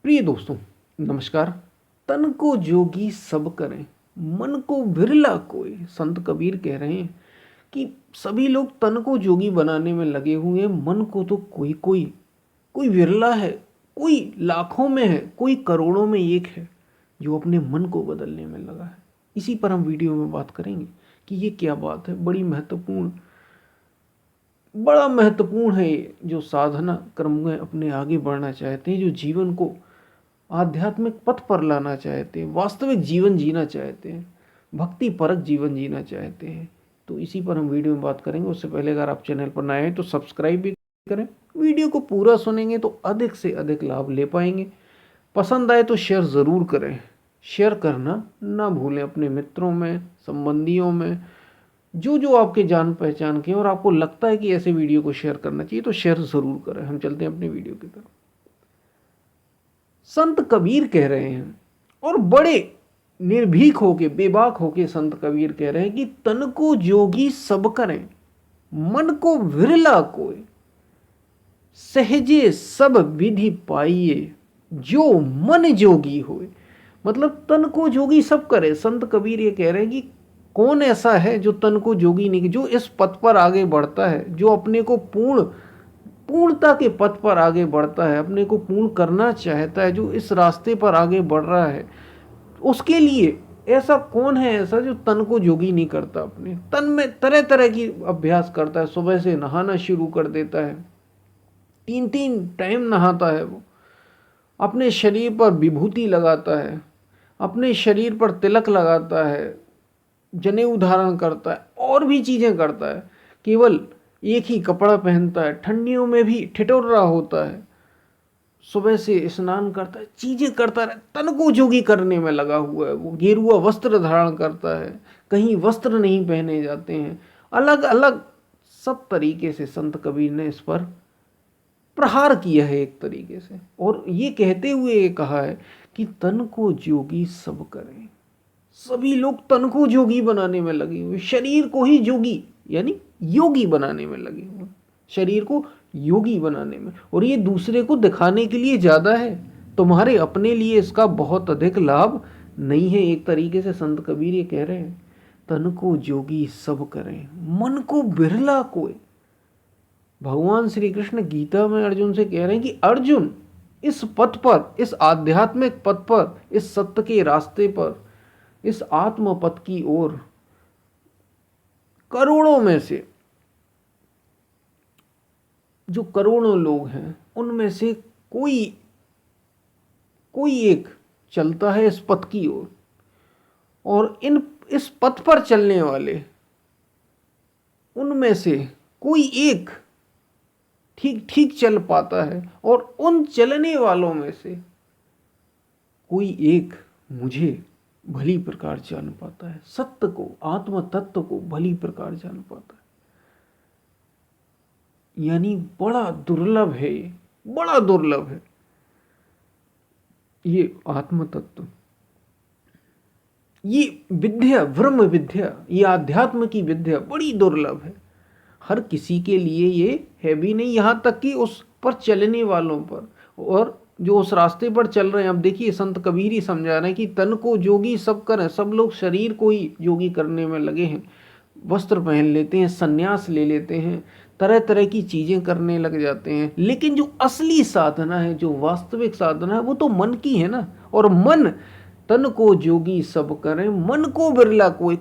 प्रिय दोस्तों, नमस्कार। तन को जोगी सब करें, मन को बिरला कोई। संत कबीर कह रहे हैं कि सभी लोग तन को जोगी बनाने में लगे हुए हैं, मन को तो कोई कोई कोई विरला है, कोई लाखों में है, कोई करोड़ों में एक है जो अपने मन को बदलने में लगा है। इसी पर हम वीडियो में बात करेंगे कि ये क्या बात है। बड़ा महत्वपूर्ण है ये, जो साधना क्रम में अपने आगे बढ़ना चाहते हैं, जो जीवन को आध्यात्मिक पथ पर लाना चाहते हैं, वास्तविक जीवन जीना चाहते हैं, भक्ति परक जीवन जीना चाहते हैं, तो इसी पर हम वीडियो में बात करेंगे। उससे पहले अगर आप चैनल पर नए हैं तो सब्सक्राइब भी करें। वीडियो को पूरा सुनेंगे तो अधिक से अधिक लाभ ले पाएंगे। पसंद आए तो शेयर ज़रूर करें। शेयर करना ना भूलें अपने मित्रों में, संबंधियों में, जो जो आपके जान पहचान के, और आपको लगता है कि ऐसे वीडियो को शेयर करना चाहिए तो शेयर ज़रूर करें। हम चलते हैं अपनी वीडियो की तरफ। संत कबीर कह रहे हैं, और बड़े निर्भीक होके, बेबाक होके संत कबीर कह रहे हैं कि तन को जोगी सब करें, मन को विरला कोई, सहजे सब विधि पाइए, जो मन जोगी होए। मतलब तन को जोगी सब करे। संत कबीर ये कह रहे हैं कि कौन ऐसा है जो तन को जोगी नहीं, जो इस पथ पर आगे बढ़ता है, जो अपने को पूर्णता के पथ पर आगे बढ़ता है, अपने को पूर्ण करना चाहता है, जो इस रास्ते पर आगे बढ़ रहा है, उसके लिए ऐसा कौन है ऐसा जो तन को जोगी नहीं करता। अपने तन में तरह तरह की अभ्यास करता है। सुबह से नहाना शुरू कर देता है, 3 टाइम नहाता है वो। अपने शरीर पर विभूति लगाता है, अपने शरीर पर तिलक लगाता है, जनेऊ धारण करता है, और भी चीज़ें करता है। केवल एक ही कपड़ा पहनता है, ठंडियों में भी ठिठुर्रा होता है, सुबह से स्नान करता है, चीज़ें करता है, तन को जोगी करने में लगा हुआ है। वो गेरुआ वस्त्र धारण करता है, कहीं वस्त्र नहीं पहने जाते हैं, अलग अलग सब तरीके से संत कबीर ने इस पर प्रहार किया है एक तरीके से। और ये कहते हुए ये कहा है कि तन को जोगी सब करें। सभी लोग तन को जोगी बनाने में लगे हुए, शरीर को ही जोगी यानी योगी बनाने में लगे हुए, शरीर को योगी बनाने में। और ये दूसरे को दिखाने के लिए ज़्यादा है, तुम्हारे अपने लिए इसका बहुत अधिक लाभ नहीं है। एक तरीके से संत कबीर ये कह रहे हैं, तन को जोगी सब करें, मन को बिरला कोई। भगवान श्री कृष्ण गीता में अर्जुन से कह रहे हैं कि अर्जुन, इस पथ पर, इस आध्यात्मिक पथ पर, इस सत्य के रास्ते पर, इस आत्म पथ की ओर करोड़ों में से, जो करोड़ों लोग हैं, उनमें से कोई एक चलता है इस पथ की ओर, और इस पथ पर चलने वाले उनमें से कोई एक ठीक ठीक चल पाता है, और उन चलने वालों में से कोई एक मुझे भली प्रकार जान पाता है। सत्य को, आत्म तत्व को भली प्रकार जान पाता है। यानी बड़ा दुर्लभ है, ये बड़ा दुर्लभ है ये आत्म तत्व, ये विद्या, ब्रह्म विद्या, ये आध्यात्म की विद्या बड़ी दुर्लभ है। हर किसी के लिए ये है भी नहीं, यहाँ तक कि उस पर चलने वालों पर, और जो उस रास्ते पर चल रहे हैं। अब देखिए, संत कबीर ही समझा रहे हैं कि तन को जोगी सब करें। सब लोग शरीर को ही जोगी करने में लगे हैं, वस्त्र पहन लेते हैं, संन्यास ले लेते हैं, तरह तरह की चीज़ें करने लग जाते हैं। लेकिन जो असली साधना है, जो वास्तविक साधना है, वो तो मन की है ना। और मन, तन को जोगी सब करें, मन को बिरला कोई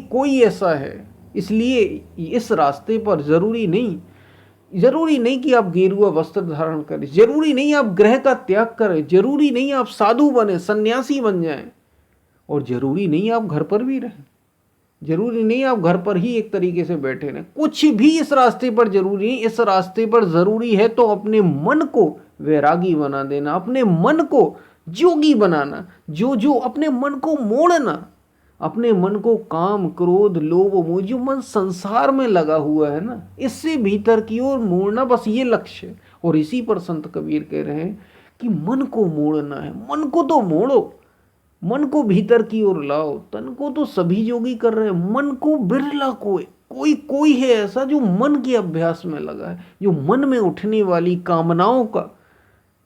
कोई ऐसा है। इसलिए इस रास्ते पर जरूरी नहीं कि आप गेरुआ वस्त्र धारण करें, जरूरी नहीं आप ग्रह का त्याग करें, जरूरी नहीं आप साधु बने, सन्यासी बन जाएं, और जरूरी नहीं आप घर पर भी रहें, जरूरी नहीं आप घर पर ही एक तरीके से बैठे रहें। कुछ भी इस रास्ते पर जरूरी नहीं। इस रास्ते पर जरूरी है तो अपने मन को वैरागी बना देना, अपने मन को जोगी बनाना, जो अपने मन को मोड़ना, अपने मन को काम, क्रोध, लोभ, मोह, जो मन संसार में लगा हुआ है ना, इससे भीतर की ओर मोड़ना, बस ये लक्ष्य है। और इसी पर संत कबीर कह रहे हैं कि मन को मोड़ना है। मन को तो मोड़ो, मन को भीतर की ओर लाओ। तन को तो सभी योगी कर रहे हैं, मन को बिरला कोई है ऐसा जो मन के अभ्यास में लगा है, जो मन में उठने वाली कामनाओं का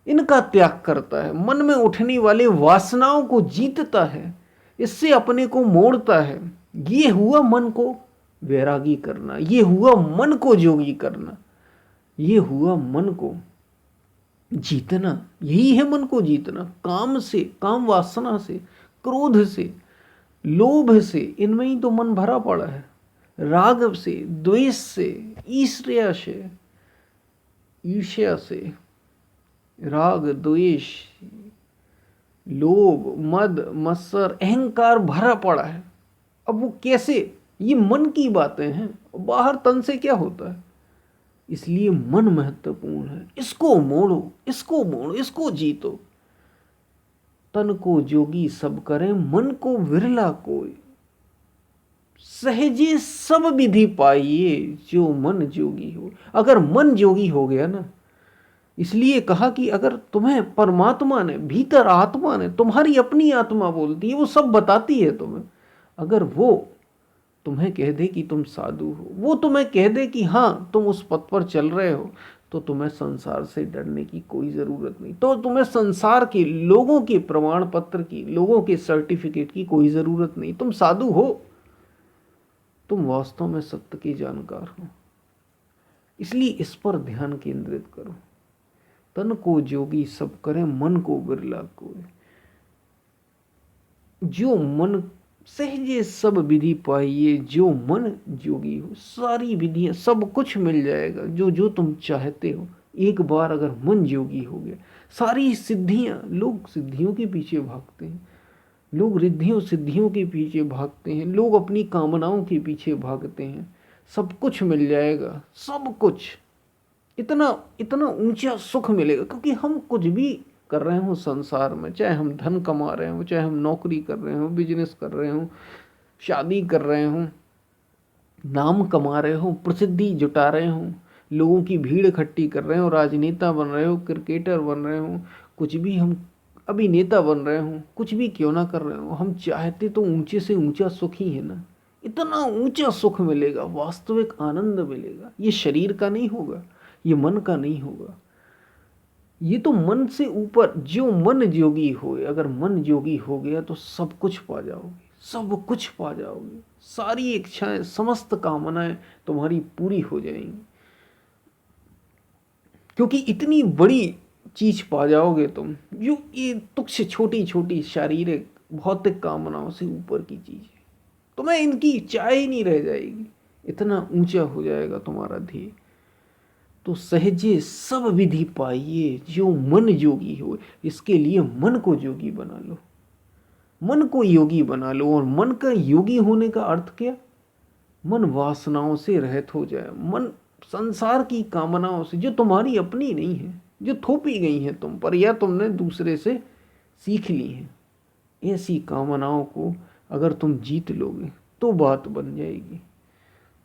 इनका त्याग करता है, मन में उठने वाले वासनाओं को जीतता है, इससे अपने को मोड़ता है। ये हुआ मन को वैरागी करना, ये हुआ मन को जोगी करना, ये हुआ मन को जीतना। यही है मन को जीतना। काम से, काम वासना से, क्रोध से, लोभ से, इनमें ही तो मन भरा पड़ा है। राग से, द्वेष से, ईर्ष्या से, ईर्ष्या से, राग, द्वेष, लोभ, मद, मत्सर, अहंकार भरा पड़ा है। अब वो कैसे, ये मन की बातें हैं, बाहर तन से क्या होता है। इसलिए मन महत्वपूर्ण है। इसको मोड़ो, इसको मोड़ो, इसको जीतो। तन को जोगी सब करे, मन को विरला कोई। सहजे सब विधि पाइए, जो मन जोगी हो। अगर मन जोगी हो गया ना, इसलिए कहा कि अगर तुम्हें परमात्मा ने, भीतर आत्मा ने, तुम्हारी अपनी आत्मा बोलती है, वो सब बताती है तुम्हें। अगर वो तुम्हें कह दे कि तुम साधु हो, वो तुम्हें कह दे कि हाँ तुम उस पथ पर चल रहे हो, तो तुम्हें संसार से डरने की कोई ज़रूरत नहीं। तो तुम्हें संसार के लोगों के प्रमाण पत्र की, लोगों के सर्टिफिकेट की कोई ज़रूरत नहीं। तुम साधु हो, तुम वास्तव में सत्य के जानकार हो। इसलिए इस पर ध्यान केंद्रित करो। तन को जोगी सब करे, मन को बिरला कोई। जो मन सहजे सब विधि पाइए, जो मन जोगी हो। सारी विधियां, सब कुछ मिल जाएगा जो जो तुम चाहते हो। एक बार अगर मन जोगी हो गया, सारी सिद्धियां, लोग सिद्धियों के पीछे भागते हैं, लोग रिद्धियों सिद्धियों के पीछे भागते हैं, लोग अपनी कामनाओं के पीछे भागते हैं। सब कुछ मिल जाएगा, सब कुछ। इतना इतना ऊंचा सुख मिलेगा, क्योंकि हम कुछ भी कर रहे हो संसार में, चाहे हम धन कमा रहे हो, चाहे हम नौकरी कर रहे हो, बिजनेस कर रहे हो, शादी कर रहे हो, नाम कमा रहे हो, प्रसिद्धि जुटा रहे हो, लोगों की भीड़ इकट्ठी कर रहे हो, राजनेता बन रहे हो, क्रिकेटर बन रहे हो, कुछ भी हम अभिनेता बन रहे हो, कुछ भी क्यों ना कर रहे हो, हम चाहते तो ऊंचे से ऊंचा सुख ही है ना। इतना ऊंचा सुख मिलेगा, वास्तविक आनंद मिलेगा। ये शरीर का नहीं होगा, ये मन का नहीं होगा, ये तो मन से ऊपर। जो मन जोगी हो, अगर मन जोगी हो गया तो सब कुछ पा जाओगे, सब कुछ पा जाओगे। सारी इच्छाएं, समस्त कामनाएं तुम्हारी पूरी हो जाएंगी, क्योंकि इतनी बड़ी चीज पा जाओगे तुम, जो ये तुच्छ छोटी छोटी शारीरिक भौतिक कामनाओं से ऊपर की चीज है। तुम्हें इनकी चाह ही नहीं रह जाएगी, इतना ऊंचा हो जाएगा तुम्हारा ध्येय। तो सहजे सब विधि पाइए, जो मन जोगी हो। इसके लिए मन को जोगी बना लो, मन को योगी बना लो। और मन का योगी होने का अर्थ क्या? मन वासनाओं से रहित हो जाए, मन संसार की कामनाओं से, जो तुम्हारी अपनी नहीं है, जो थोपी गई है तुम पर या तुमने दूसरे से सीख ली है, ऐसी कामनाओं को अगर तुम जीत लोगे तो बात बन जाएगी।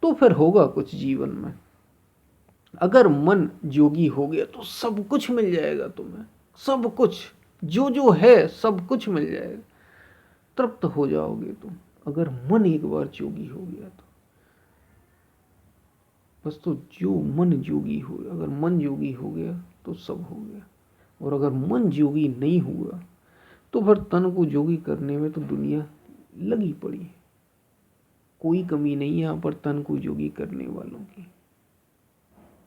तो फिर होगा कुछ जीवन में। अगर मन जोगी हो गया तो सब कुछ मिल जाएगा तुम्हें, सब कुछ जो जो है सब कुछ मिल जाएगा, तृप्त हो जाओगे तुम। अगर मन एक बार जोगी हो गया तो बस। तो जो मन जोगी हो, अगर मन जोगी हो गया तो सब हो गया। और अगर मन जोगी नहीं हुआ तो फिर तन को जोगी करने में तो दुनिया लगी पड़ी है। कोई कमी नहीं है यहाँ पर तन को जोगी करने वालों की।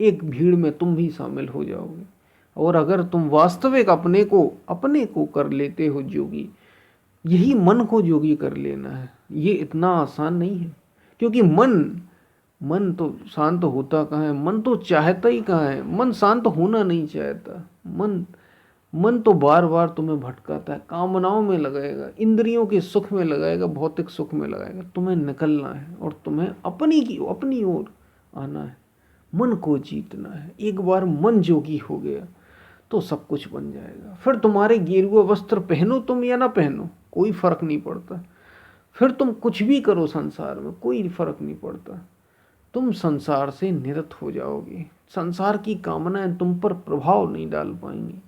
एक भीड़ में तुम भी शामिल हो जाओगे। और अगर तुम वास्तविक अपने को कर लेते हो जोगी, यही मन को जोगी कर लेना है। ये इतना आसान नहीं है, क्योंकि मन तो शांत होता कहाँ है, मन तो चाहता ही कहाँ है। मन शांत होना नहीं चाहता। मन तो बार बार तुम्हें भटकाता है, कामनाओं में लगाएगा, इंद्रियों के सुख में लगाएगा, भौतिक सुख में लगाएगा। तुम्हें निकलना है और तुम्हें अपनी ओर आना है, मन को जीतना है। एक बार मन जोगी हो गया तो सब कुछ बन जाएगा। फिर तुम्हारे गेरुआ वस्त्र पहनो तुम या ना पहनो, कोई फर्क नहीं पड़ता। फिर तुम कुछ भी करो संसार में, कोई फर्क नहीं पड़ता। तुम संसार से निरत हो जाओगे, संसार की कामनाएं तुम पर प्रभाव नहीं डाल पाएंगी।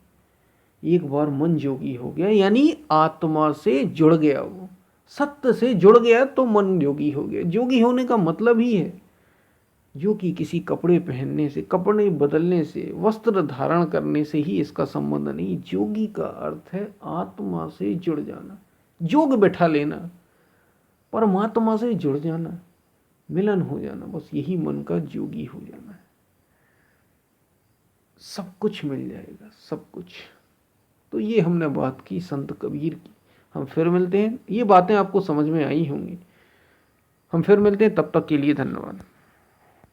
एक बार मन जोगी हो गया, यानी आत्मा से जुड़ गया, वो सत्य से जुड़ गया तो मन जोगी हो गया। जोगी होने का मतलब ही है जो कि किसी कपड़े पहनने से, कपड़े बदलने से, वस्त्र धारण करने से ही इसका संबंध नहीं। जोगी का अर्थ है आत्मा से जुड़ जाना, जोग बैठा लेना, परमात्मा से जुड़ जाना, मिलन हो जाना, बस यही मन का जोगी हो जाना है। सब कुछ मिल जाएगा, सब कुछ। तो ये हमने बात की संत कबीर की। हम फिर मिलते हैं, ये बातें आपको समझ में आई होंगी। हम फिर मिलते हैं, तब तक के लिए धन्यवाद।